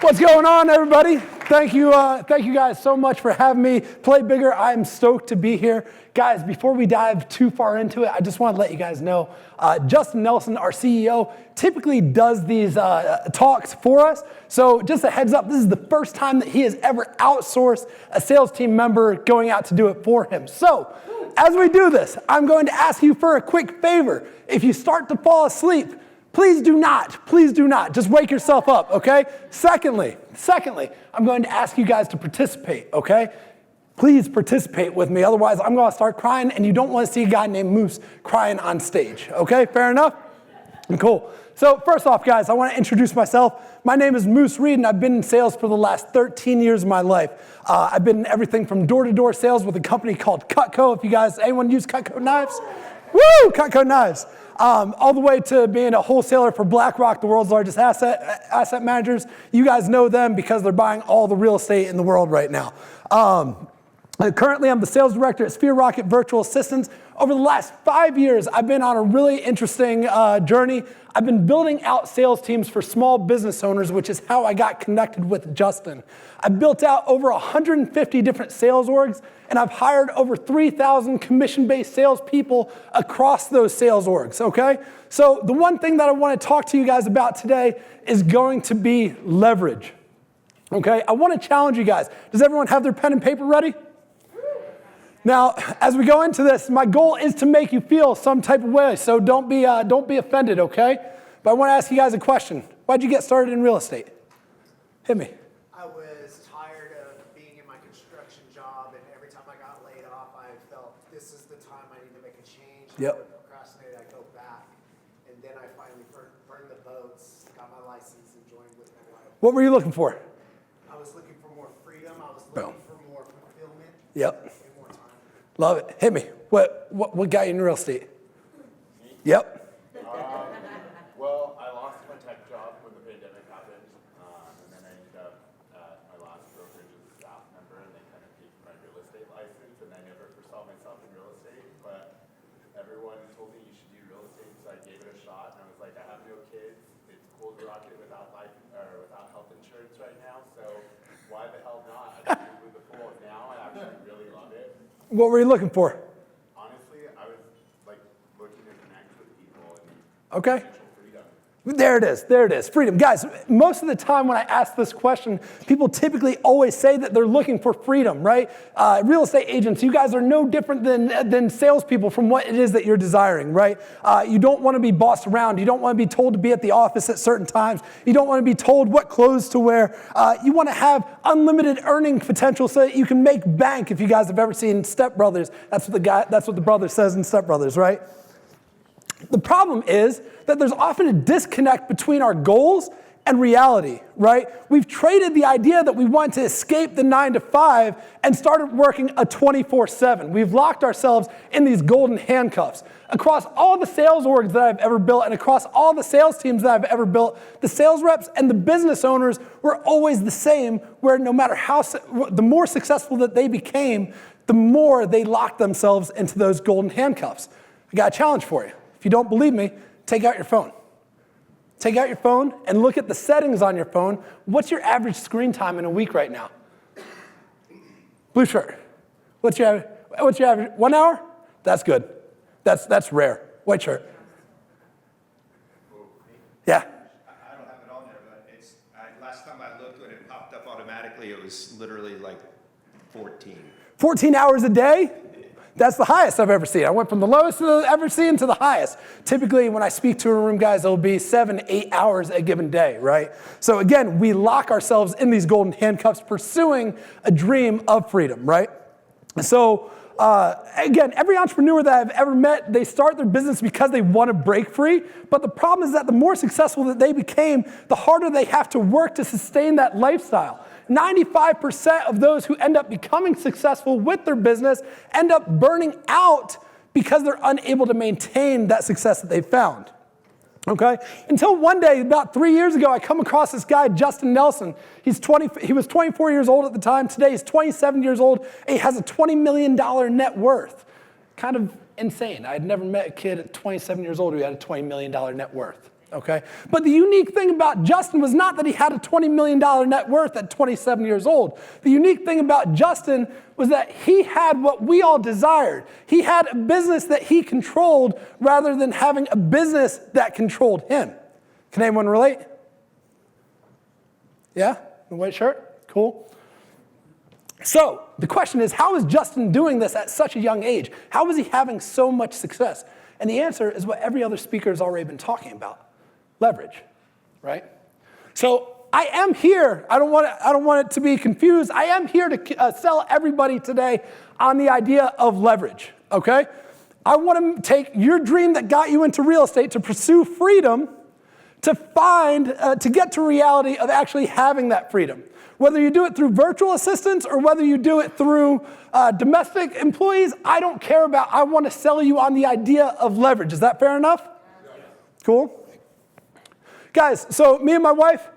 What's going on, everybody? Thank you guys so much for having me. Play Bigger, I'm stoked to be here. Guys, before we dive too far into it, I just want to let you guys know, Justin Nelson, our CEO, typically does these talks for us. So just a heads up, this is the first time that he has ever outsourced a sales team member going out to do it for him. So as we do this, I'm going to ask you for a quick favor. If you start to fall asleep, please do not. Just wake yourself up, okay? Secondly, I'm going to ask you guys to participate, okay? Please participate with me, otherwise I'm gonna start crying and you don't wanna see a guy named Moose crying on stage, okay? Fair enough? Cool. So first off, guys, I wanna introduce myself. My name is Moose Reed and I've been in sales for the last 13 years of my life. I've been in everything from door-to-door sales with a company called Cutco. If you guys, anyone use Cutco knives? Woo, Cutco knives. All the way to being a wholesaler for BlackRock, the world's largest asset managers. You guys know them because they're buying all the real estate in the world right now. Currently, I'm the sales director at Sphere Rocket Virtual Assistants. Over the last 5 years, I've been on a really interesting journey. I've been building out sales teams for small business owners, which is how I got connected with Justin. I've built out over 150 different sales orgs, and I've hired over 3,000 commission-based salespeople across those sales orgs, okay? So the one thing that I want to talk to you guys about today is going to be leverage, okay? I want to challenge you guys. Does everyone have their pen and paper ready? Now, as we go into this, my goal is to make you feel some type of way, so don't be offended, okay? But I want to ask you guys a question. Why'd you get started in real estate? Hit me. I was tired of being in my construction job, and every time I got laid off, I felt this is the time I need to make a change. Yep. I would procrastinate, I'd go back, and then I finally burned the boats, got my license, and joined with my wife. What were you looking for? I was looking for more freedom. I was looking for more fulfillment. Yep. And more time. Love it. Hit me. What got you in real estate? Yep. Well, I lost my tech job when the pandemic happened, and then I ended up at my last brokerage as a staff member, and they kind of paid for my real estate license, and I never foresaw myself in real estate, but everyone told me you should do real estate, so I gave it a shot, and I was like, I have no kids, it's cool to rock it without without health insurance right now, so why the hell not? I just moved with the full. Now I actually really love it. What were you looking for? Honestly, I was like looking to connect with people and Okay. financial freedom. There it is, freedom. Guys, most of the time when I ask this question, people typically always say that they're looking for freedom, right? Real estate agents, you guys are no different than salespeople from what it is that you're desiring, right? You don't want to be bossed around. You don't want to be told to be at the office at certain times. You don't want to be told what clothes to wear. You want to have unlimited earning potential so that you can make bank. If you guys have ever seen Step Brothers, that's what the brother says in Step Brothers, right? The problem is that there's often a disconnect between our goals and reality, right? We've traded the idea that we want to escape the 9 to 5 and started working a 24/7. We've locked ourselves in these golden handcuffs. Across all the sales orgs that I've ever built and across all the sales teams that I've ever built, the sales reps and the business owners were always the same, where no matter the more successful that they became, the more they locked themselves into those golden handcuffs. I got a challenge for you. If you don't believe me, take out your phone. Take out your phone and look at the settings on your phone. What's your average screen time in a week right now? Blue shirt. What's your average? 1 hour? That's good. That's rare. White shirt. Yeah. I don't have it on there, but last time I looked when it popped up automatically, it was literally like 14. 14 hours a day? That's the highest I've ever seen. I went from the lowest I've ever seen to the highest. Typically, when I speak to a room, guys, it'll be 7, 8 hours a given day, right? So again, we lock ourselves in these golden handcuffs pursuing a dream of freedom, right? So again, every entrepreneur that I've ever met, they start their business because they want to break free. But the problem is that the more successful that they became, the harder they have to work to sustain that lifestyle. 95% of those who end up becoming successful with their business end up burning out because they're unable to maintain that success that they found. Okay? Until one day, about 3 years ago, I come across this guy, Justin Nelson. He was 24 years old at the time. Today, he's 27 years old, and he has a $20 million net worth. Kind of insane. I had never met a kid at 27 years old who had a $20 million net worth. okay? But the unique thing about Justin was not that he had a $20 million net worth at 27 years old. The unique thing about Justin was that he had what we all desired. He had a business that he controlled rather than having a business that controlled him. Can anyone relate? Yeah? The white shirt? Cool. So the question is, how is Justin doing this at such a young age? How is he having so much success? And the answer is what every other speaker has already been talking about: leverage, right? So I am here. I don't want it to be confused. I am here to sell everybody today on the idea of leverage, okay? I want to take your dream that got you into real estate to pursue freedom, to get to reality of actually having that freedom. Whether you do it through virtual assistants or whether you do it through domestic employees, I don't care about. I want to sell you on the idea of leverage. Is that fair enough? Cool. Guys, so me and my wife,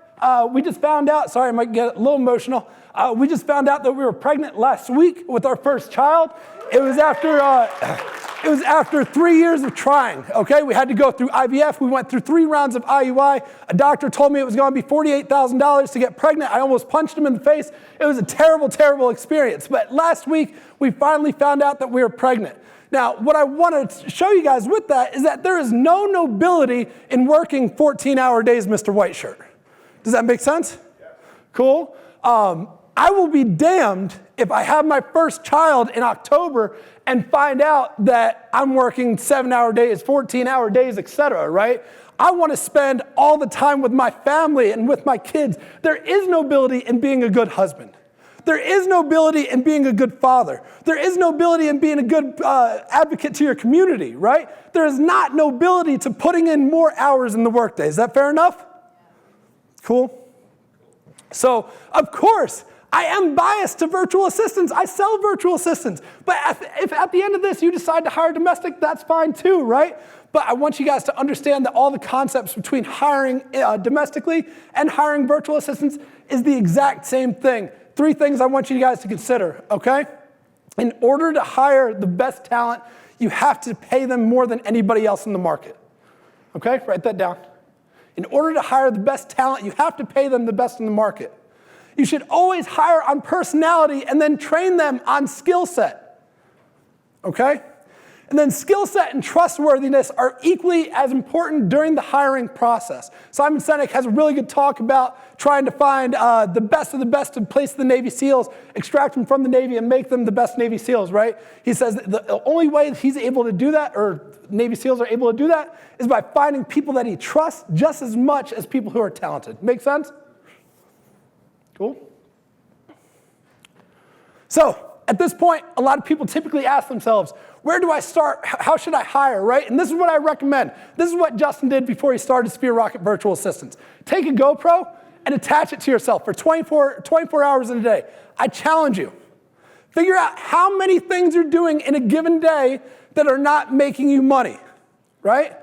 we just found out, sorry, I might get a little emotional. We just found out that we were pregnant last week with our first child. It was after 3 years of trying, okay? We had to go through IVF. We went through 3 rounds of IUI. A doctor told me it was going to be $48,000 to get pregnant. I almost punched him in the face. It was a terrible, terrible experience. But last week, we finally found out that we were pregnant. Now, what I want to show you guys with that is that there is no nobility in working 14-hour days, Mr. Whiteshirt. Does that make sense? Yeah. Cool. I will be damned if I have my first child in October and find out that I'm working 7-hour days, 14-hour days, etc., right? I want to spend all the time with my family and with my kids. There is nobility in being a good husband. There is nobility in being a good father. There is nobility in being a good advocate to your community, right? There is not nobility to putting in more hours in the workday. Is that fair enough? Cool. So, of course, I am biased to virtual assistants. I sell virtual assistants. But if at the end of this you decide to hire domestic, that's fine too, right? But I want you guys to understand that all the concepts between hiring domestically and hiring virtual assistants is the exact same thing. 3 things I want you guys to consider, okay? In order to hire the best talent, you have to pay them more than anybody else in the market. Okay, write that down. In order to hire the best talent, you have to pay them the best in the market. You should always hire on personality and then train them on skill set, okay? And then skill set and trustworthiness are equally as important during the hiring process. Simon Sinek has a really good talk about trying to find the best of the best to place the Navy SEALs, extract them from the Navy, and make them the best Navy SEAls, right? He says the only way he's able to do that, or Navy SEAls are able to do that, is by finding people that he trusts just as much as people who are talented. Make sense? Cool. So, at this point, a lot of people typically ask themselves, where do I start? How should I hire, right? And this is what I recommend. This is what Justin did before he started Sphere Rocket Virtual Assistants. Take a GoPro and attach it to yourself for 24 hours in a day. I challenge you. Figure out how many things you're doing in a given day that are not making you money, right?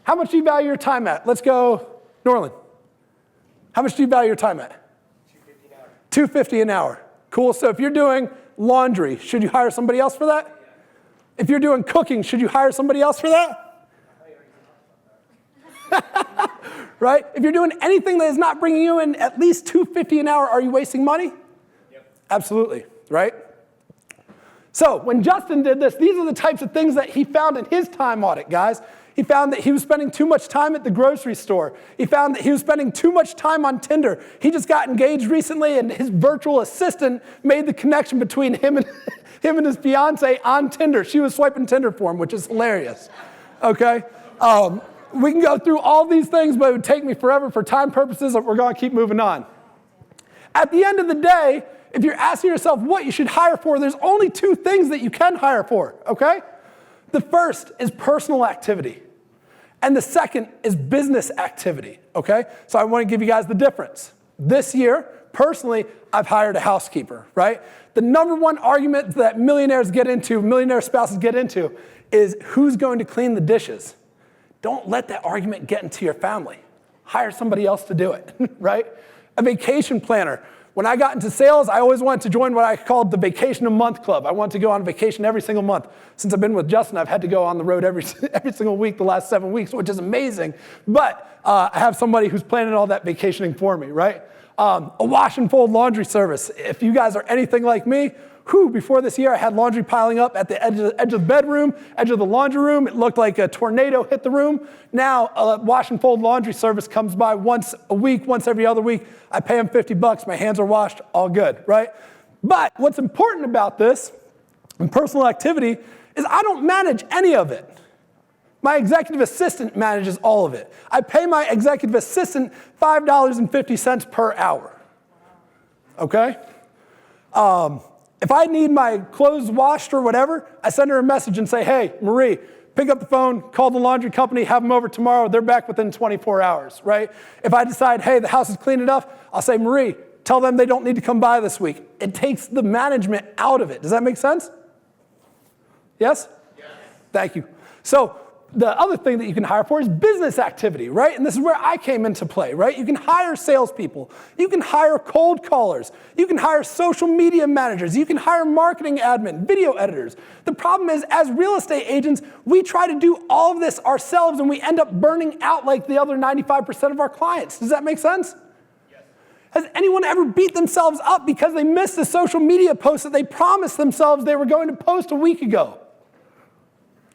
How much do you value your time at? Let's go, Norland. How much do you value your time at? $250 an hour. Cool. So if you're doing laundry, should you hire somebody else for that? If you're doing cooking, should you hire somebody else for that? Right? If you're doing anything that is not bringing you in at least $250 an hour, are you wasting money? Yep. Absolutely, right? So when Justin did this, these are the types of things that he found in his time audit, guys. He found that he was spending too much time at the grocery store. He found that he was spending too much time on Tinder. He just got engaged recently, and his virtual assistant made the connection between him and his fiance on Tinder. She was swiping Tinder for him, which is hilarious. Okay? We can go through all these things, but it would take me forever for time purposes. We're going to keep moving on. At the end of the day, if you're asking yourself what you should hire for, there's only 2 things that you can hire for, okay? The first is personal activity, and the second is business activity, okay? So I want to give you guys the difference. This year, personally, I've hired a housekeeper, right? The number one argument that millionaire spouses get into is who's going to clean the dishes. Don't let that argument get into your family. Hire somebody else to do it, right? A vacation planner. When I got into sales, I always wanted to join what I called the vacation a month club. I wanted to go on vacation every single month. Since I've been with Justin, I've had to go on the road every single week the last 7 weeks, which is amazing. But I have somebody who's planning all that vacationing for me, right? A wash and fold laundry service. If you guys are anything like me, before this year, I had laundry piling up at the edge of the bedroom, edge of the laundry room. It looked like a tornado hit the room. Now, a wash and fold laundry service comes by once a week, once every other week. I pay them $50. My hands are washed, all good, right? But what's important about this and personal activity is I don't manage any of it. My executive assistant manages all of it. I pay my executive assistant $5.50 per hour, okay? If I need my clothes washed or whatever, I send her a message and say, hey, Marie, pick up the phone, call the laundry company, have them over tomorrow. They're back within 24 hours, right? If I decide, hey, the house is clean enough, I'll say, Marie, tell them they don't need to come by this week. It takes the management out of it. Does that make sense? Yes? Yes. Thank you. So the other thing that you can hire for is business activity, right? And this is where I came into play, right? You can hire salespeople. You can hire cold callers. You can hire social media managers. You can hire marketing admin, video editors. The problem is, as real estate agents, we try to do all of this ourselves and we end up burning out like the other 95% of our clients. Does that make sense? Yes. Has anyone ever beat themselves up because they missed a social media post that they promised themselves they were going to post a week ago?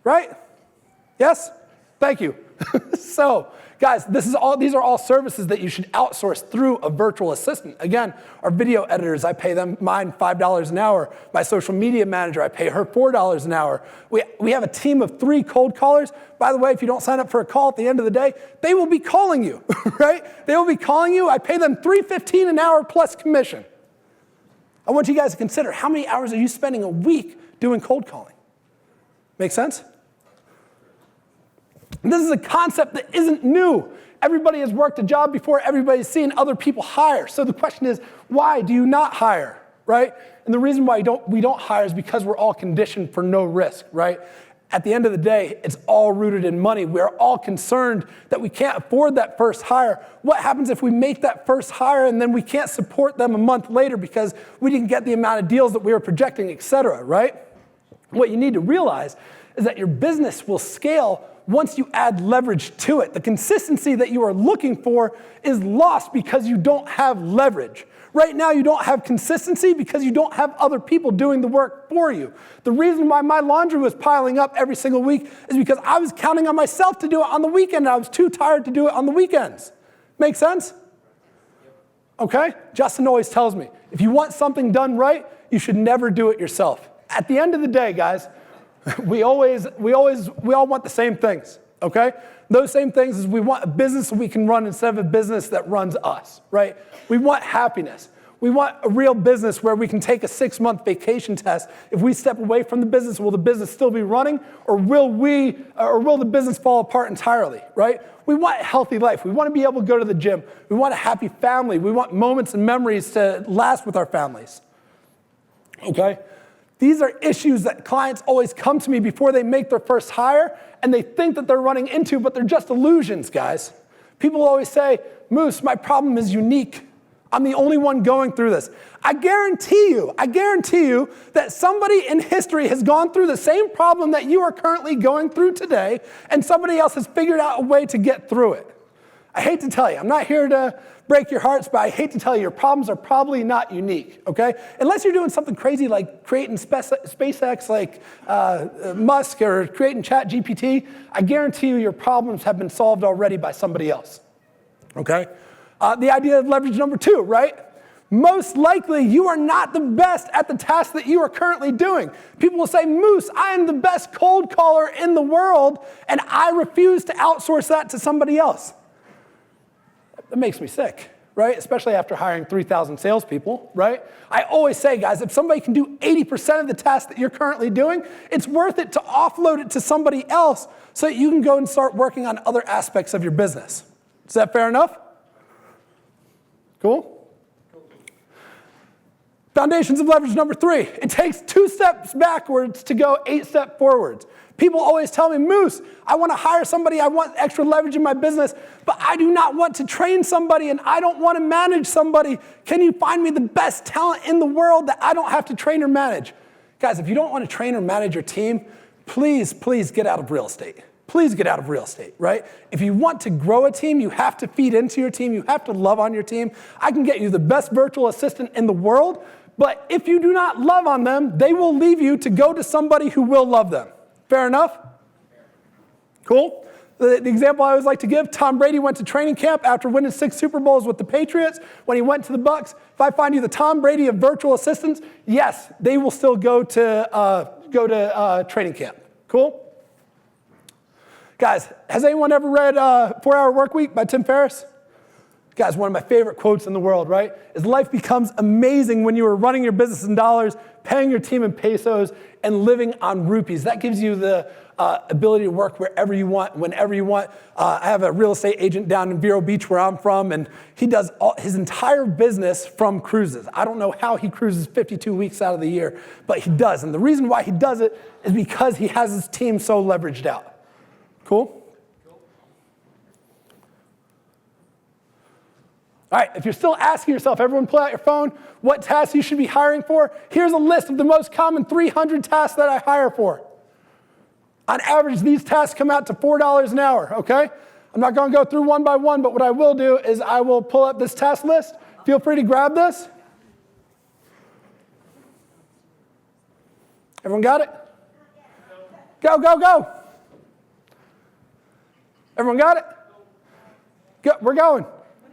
Right? Yes? Thank you. So, guys, these are all services that you should outsource through a virtual assistant. Again, our video editors, I pay them mine $5 an hour. My social media manager, I pay her $4 an hour. We have a team of 3 cold callers. By the way, if you don't sign up for a call at the end of the day, they will be calling you, right? They will be calling you. I pay them $3.15 an hour plus commission. I want you guys to consider, how many hours are you spending a week doing cold calling? Make sense? And this is a concept that isn't new. Everybody has worked a job before. Everybody's seen other people hire. So the question is, why do you not hire, right? And the reason why we don't hire is because we're all conditioned for no risk, right? At the end of the day, it's all rooted in money. We're all concerned that we can't afford that first hire. What happens if we make that first hire and then we can't support them a month later because we didn't get the amount of deals that we were projecting, et cetera, right? What you need to realize is that your business will scale once you add leverage to it. The consistency that you are looking for is lost because you don't have leverage. Right now, you don't have consistency because you don't have other people doing the work for you. The reason why my laundry was piling up every single week is because I was counting on myself to do it on the weekend, and I was too tired to do it on the weekends. Make sense? Okay? Justin always tells me, if you want something done right, you should never do it yourself. At the end of the day, guys, we all want the same things, okay? Those same things is we want a business that we can run instead of a business that runs us, right? We want happiness. We want a real business where we can take a 6-month vacation test. If we step away from the business, will the business still be running, or will the business fall apart entirely, right? We want a healthy life. We want to be able to go to the gym. We want a happy family. We want moments and memories to last with our families, okay? These are issues that clients always come to me before they make their first hire, and they think that they're running into, but they're just illusions, guys. People always say, Moose, my problem is unique. I'm the only one going through this. I guarantee you that somebody in history has gone through the same problem that you are currently going through today, and somebody else has figured out a way to get through it. I hate to tell you, I'm not here to break your hearts, but I hate to tell you, your problems are probably not unique, okay? Unless you're doing something crazy like creating SpaceX like Musk or creating ChatGPT, I guarantee you your problems have been solved already by somebody else, okay? The idea of leverage number 2, right? Most likely you are not the best at the task that you are currently doing. People will say, Moose, I am the best cold caller in the world, and I refuse to outsource that to somebody else. That makes me sick, right? Especially after hiring 3,000 salespeople, right? I always say, guys, if somebody can do 80% of the tasks that you're currently doing, it's worth it to offload it to somebody else so that you can go and start working on other aspects of your business. Is that fair enough? Cool? Foundations of leverage number 3. It takes 2 steps backwards to go 8 steps forwards. People always tell me, Moose, I want to hire somebody, I want extra leverage in my business, but I do not want to train somebody and I don't want to manage somebody. Can you find me the best talent in the world that I don't have to train or manage? Guys, if you don't want to train or manage your team, please get out of real estate. Please get out of real estate, right? If you want to grow a team, you have to feed into your team. You have to love on your team. I can get you the best virtual assistant in the world, but if you do not love on them, they will leave you to go to somebody who will love them. Fair enough? Cool? The example I always like to give, Tom Brady went to training camp after winning 6 Super Bowls with the Patriots. When he went to the Bucs, if I find you the Tom Brady of virtual assistants, yes, they will still go to training camp. Cool? Guys, has anyone ever read 4-Hour Workweek by Tim Ferriss? Guys, one of my favorite quotes in the world, right? Is life becomes amazing when you are running your business in dollars, paying your team in pesos, and living on rupees. That gives you the ability to work wherever you want, whenever you want. I have a real estate agent down in Vero Beach where I'm from, and he does his entire business from cruises. I don't know how he cruises 52 weeks out of the year, but he does. And the reason why he does it is because he has his team so leveraged out. Cool? All right, if you're still asking yourself, everyone pull out your phone, what tasks you should be hiring for, here's a list of the most common 300 tasks that I hire for. On average, these tasks come out to $4 an hour, okay? I'm not gonna go through one by one, but what I will do is I will pull up this task list. Feel free to grab this. Everyone got it? Go, go, go. Everyone got it? Go, we're going.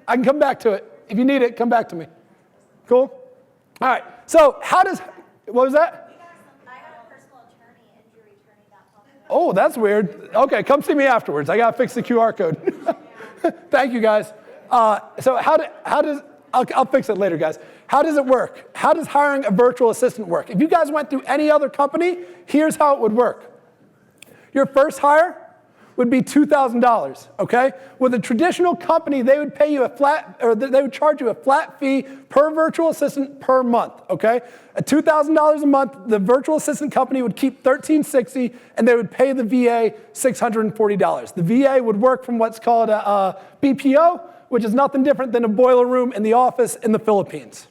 I can come back to it. If you need it, come back to me. Cool? All right. So what was that? I got a personal attorney injury attorney. Oh, that's weird. Okay, come see me afterwards. I got to fix the QR code. Thank you, guys. So I'll fix it later, guys. How does it work? How does hiring a virtual assistant work? If you guys went through any other company, here's how it would work. Your first hire would be $2,000, okay? With a traditional company, they would pay you they would charge you a flat fee per virtual assistant per month, okay? At $2,000 a month, the virtual assistant company would keep $1,360, and they would pay the VA $640. The VA would work from what's called a BPO, which is nothing different than a boiler room in the office in the Philippines.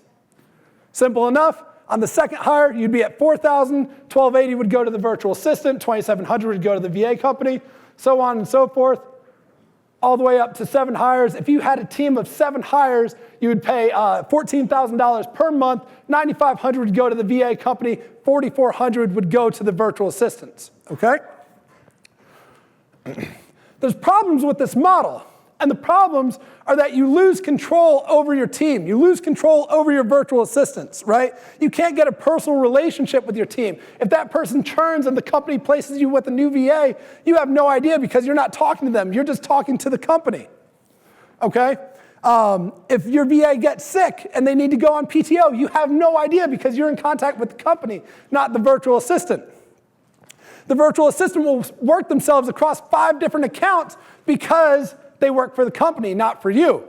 Simple enough. On the second hire, you'd be at $4,000, $1,280 would go to the virtual assistant, $2,700 would go to the VA company, so on and so forth, all the way up to 7 hires. If you had a team of 7 hires, you would pay $14,000 per month, $9,500 would go to the VA company, $4,400 would go to the virtual assistants, okay? There's problems with this model. And the problems are that you lose control over your team. You lose control over your virtual assistants, right? You can't get a personal relationship with your team. If that person churns and the company places you with a new VA, you have no idea because you're not talking to them. You're just talking to the company, okay? If your VA gets sick and they need to go on PTO, you have no idea because you're in contact with the company, not the virtual assistant. The virtual assistant will work themselves across 5 different accounts because they work for the company, not for you.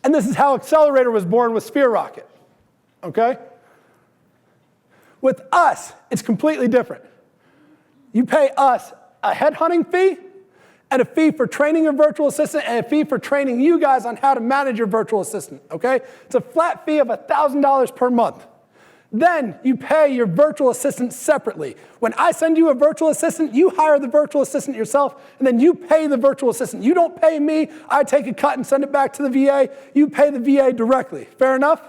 And this is how Accelerator was born with Sphere Rocket, okay? With us, it's completely different. You pay us a headhunting fee and a fee for training your virtual assistant and a fee for training you guys on how to manage your virtual assistant, okay? It's a flat fee of $1,000 per month. Then you pay your virtual assistant separately. When I send you a virtual assistant, you hire the virtual assistant yourself, and then you pay the virtual assistant. You don't pay me, I take a cut and send it back to the VA. You pay the VA directly. Fair enough?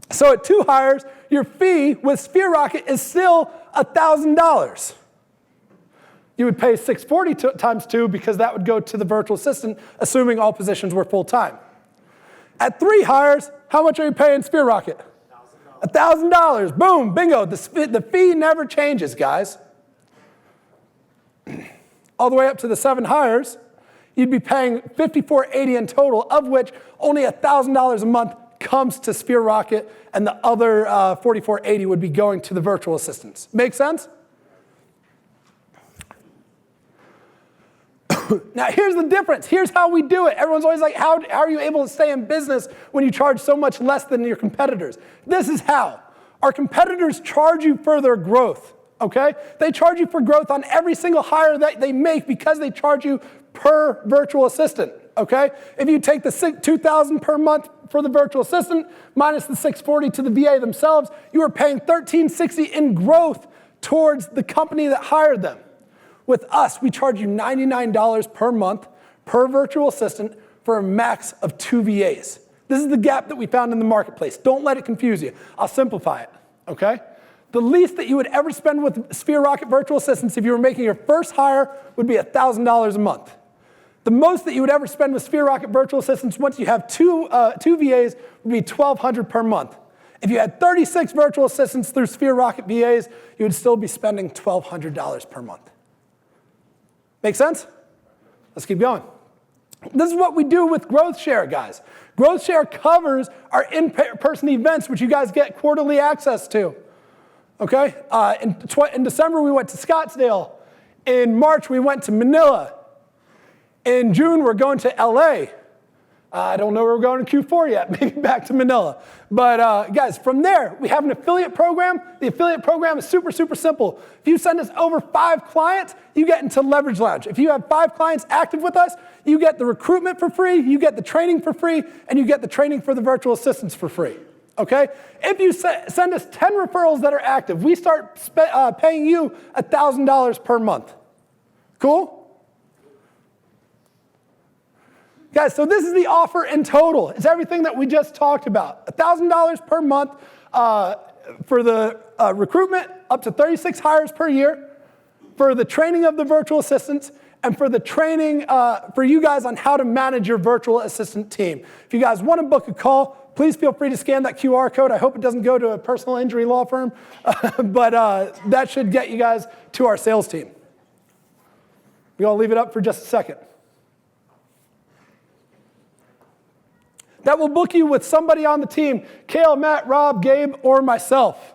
So at 2 hires, your fee with Sphere Rocket is still $1,000. You would pay $640 times 2 because that would go to the virtual assistant, assuming all positions were full-time. At 3 hires, how much are you paying Sphere Rocket? $1,000. Boom, bingo. The fee never changes, guys. All the way up to the 7 hires, you'd be paying $5,480 in total, of which only $1,000 a month comes to Sphere Rocket, and the other $4,480 would be going to the virtual assistants. Make sense? Now, here's the difference. Here's how we do it. Everyone's always like, how are you able to stay in business when you charge so much less than your competitors? This is how. Our competitors charge you for their growth, okay? They charge you for growth on every single hire that they make because they charge you per virtual assistant, okay? If you take the $2,000 per month for the virtual assistant minus the $640 to the VA themselves, you are paying $1,360 in growth towards the company that hired them. With us, we charge you $99 per month per virtual assistant for a max of 2 VAs. This is the gap that we found in the marketplace. Don't let it confuse you. I'll simplify it, okay? The least that you would ever spend with Sphere Rocket virtual assistants if you were making your first hire would be $1,000 a month. The most that you would ever spend with Sphere Rocket virtual assistants once you have two VAs would be $1,200 per month. If you had 36 virtual assistants through Sphere Rocket VAs, you would still be spending $1,200 per month. Make sense? Let's keep going. This is what we do with Growth Share, guys. Growth Share covers our in-person events, which you guys get quarterly access to. Okay? In December, we went to Scottsdale. In March, we went to Manila. In June, we're going to LA. I don't know where we're going in Q4 yet, maybe back to Manila. But guys, from there, we have an affiliate program. The affiliate program is super, super simple. If you send us over 5 clients, you get into Leverage Lounge. If you have 5 clients active with us, you get the recruitment for free, you get the training for free, and you get the training for the virtual assistants for free. Okay? If you send us 10 referrals that are active, we start paying you $1,000 per month. Cool? Guys, so this is the offer in total. It's everything that we just talked about. $1,000 per month for the recruitment, up to 36 hires per year, for the training of the virtual assistants, and for the training for you guys on how to manage your virtual assistant team. If you guys want to book a call, please feel free to scan that QR code. I hope it doesn't go to a personal injury law firm, but that should get you guys to our sales team. We're going to leave it up for just a second. That will book you with somebody on the team, Kale, Matt, Rob, Gabe, or myself.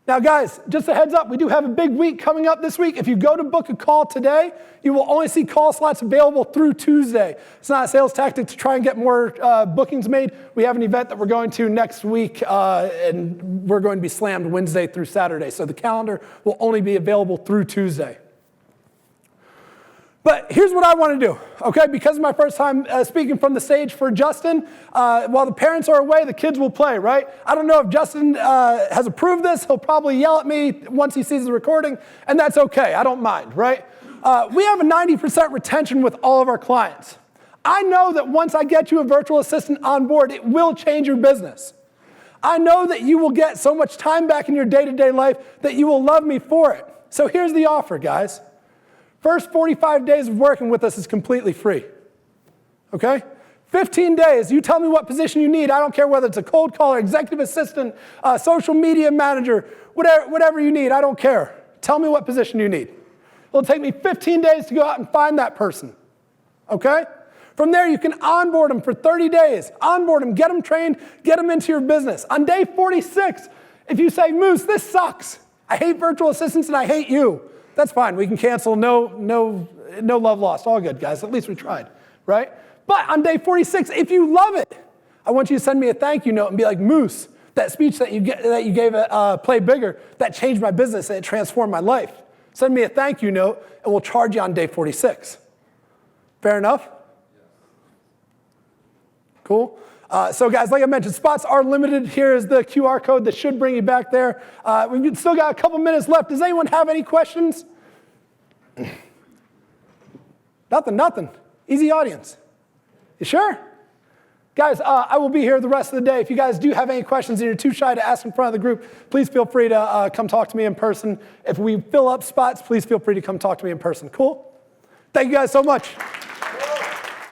Now guys, just a heads up, we do have a big week coming up this week. If you go to book a call today, you will only see call slots available through Tuesday. It's not a sales tactic to try and get more bookings made. We have an event that we're going to next week, and we're going to be slammed Wednesday through Saturday. So the calendar will only be available through Tuesday. But here's what I want to do, okay? Because of my first time speaking from the stage for Justin, while the parents are away, the kids will play, right? I don't know if Justin has approved this. He'll probably yell at me once he sees the recording, and that's okay. I don't mind, right? We have a 90% retention with all of our clients. I know that once I get you a virtual assistant on board, it will change your business. I know that you will get so much time back in your day-to-day life that you will love me for it. So here's the offer, guys. First 45 days of working with us is completely free, okay? 15 days, you tell me what position you need. I don't care whether it's a cold caller, executive assistant, social media manager, whatever you need, I don't care. Tell me what position you need. It'll take me 15 days to go out and find that person, okay? From there, you can onboard them for 30 days. Onboard them, get them trained, get them into your business. On day 46, if you say, Moose, this sucks. I hate virtual assistants and I hate you. That's fine. We can cancel. No love lost. All good, guys. At least we tried, right? But on day 46, if you love it, I want you to send me a thank you note and be like, Moose, that speech that you gave at Play Bigger, that changed my business and it transformed my life. Send me a thank you note and we'll charge you on day 46. Fair enough? Cool. So guys, like I mentioned, spots are limited. Here is the QR code that should bring you back there. We've still got a couple minutes left. Does anyone have any questions? Nothing. Easy audience. You sure? Guys, I will be here the rest of the day. If you guys do have any questions and you're too shy to ask in front of the group, please feel free to come talk to me in person. If we fill up spots, please feel free to come talk to me in person. Cool? Thank you guys so much.